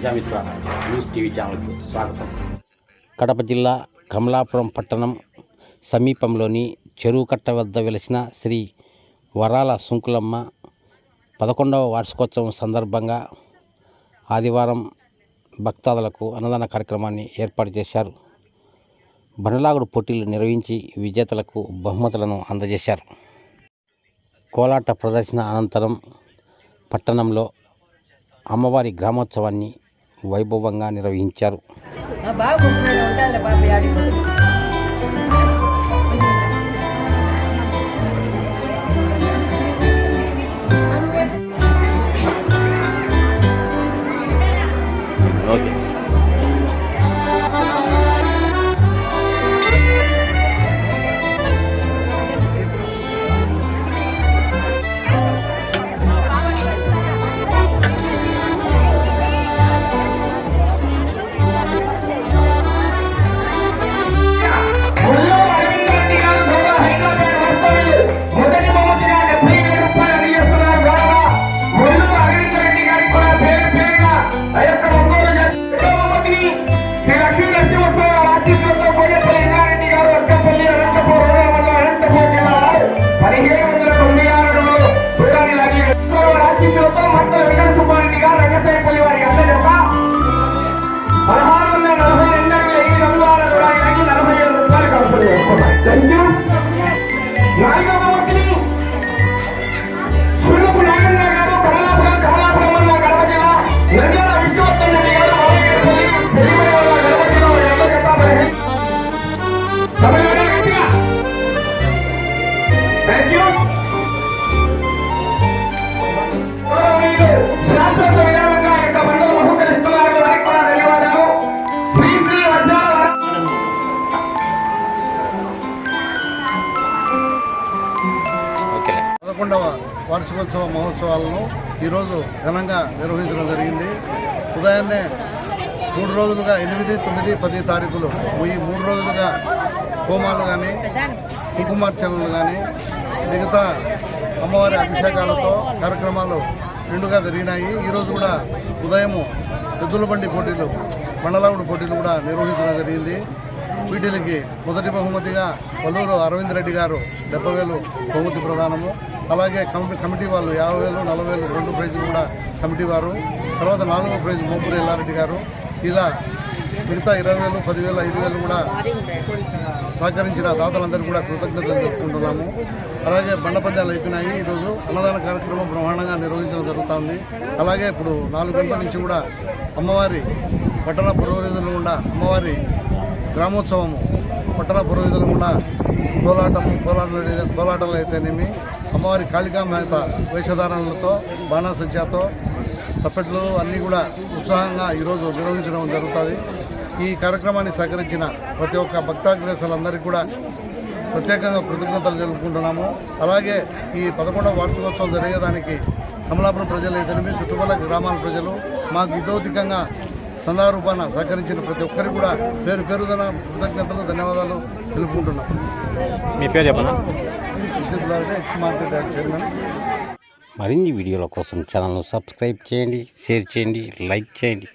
Prajamitra news TV ఛానల్కు స్వాగతం. కడప జిల్లా కమలాపురం పట్టణం సమీపంలోని చెరువు కట్ట వద్ద వెలిసిన శ్రీ వరాల సుంకులమ్మ 11వ వార్షికోత్సవం సందర్భంగా ఆదివారం భక్తాదులకు అన్నదాన కార్యక్రమాన్ని ఏర్పాటు చేశారు. బండలాగుడు పోటీలు నిర్వహించి విజేతలకు బహుమతులను అందజేశారు. కోలాట ప్రదర్శన అనంతరం పట్టణంలో అమ్మవారి గ్రామోత్సవాన్ని వైభవంగా నిర్వహించారు. వార్షికోత్సవ మహోత్సవాలను ఈరోజు ఘనంగా నిర్వహించడం జరిగింది. ఉదయాన్నే 3 రోజులుగా 8, 9, 10 తారీఖులు ఈ 3 రోజులుగా హోమాలు కానీ కుంకుమార్చనలు కానీ మిగతా అమ్మవారి అభిషేకాలతో కార్యక్రమాలు నిండుగా జరిగినాయి. ఈరోజు కూడా ఉదయము ఎద్దుల బండి పోటీలు, బండలాగుడు పోటీలు కూడా నిర్వహించడం జరిగింది. వీటికి మొదటి బహుమతిగా వల్లూరు అరవింద్ రెడ్డి గారు 70,000 బహుమతి ప్రదానము. అలాగే కమిటీ వాళ్ళు 50,000, 40,000 2 ప్రైజులు కూడా కమిటీ వారు. తర్వాత 4వ ప్రైజ్ మోపూరి ఎల్లారెడ్డి గారు. ఇలా మిగతా 20,000, 10,000, 5,000 కూడా సహకరించిన దాతలందరికీ కూడా కృతజ్ఞతలు చెప్పుకుంటున్నాము. అలాగే బండపద్యాలు అయిపోయినాయి. ఈరోజు అన్నదాన కార్యక్రమం బ్రహ్మాండంగా నిర్వహించడం జరుగుతుంది. అలాగే ఇప్పుడు 4 గంటల నుంచి కూడా అమ్మవారి పట్టణ పురోహితులు కూడా అమ్మవారి గ్రామోత్సవము పట్టణ పురోహితులు కూడా కోలాటలు అయితేనేమి, అమ్మవారి కాళికా మేత వేషధారణలతో బాణాసంచాతో తప్పెట్లు అన్నీ కూడా ఉత్సాహంగా ఈరోజు నిర్వహించడం జరుగుతుంది. ఈ కార్యక్రమాన్ని సహకరించిన ప్రతి ఒక్క భక్తాగ్రేసులందరికీ కూడా ప్రత్యేకంగా కృతజ్ఞతలు తెలుపుకుంటున్నాము. అలాగే ఈ 11వ వార్షికోత్సవం జరిగేదానికి కమలాపురం ప్రజలు అయితేనేమి, చుట్టుపక్కల గ్రామాల ప్రజలు మాకు ఇదోధికంగా సందారూపాన సహకరించిన ప్రతి ఒక్కరికి కూడా పేరు పేరుదన కృతజ్ఞతలు, ధన్యవాదాలు తెలుపుకుంటున్నాం. మీ పేరు చెప్పనా? X market add chairman. మరిన్ని వీడియోల కోసం ఛానల్ను సబ్స్క్రైబ్ చేయండి, షేర్ చేయండి, లైక్ చేయండి.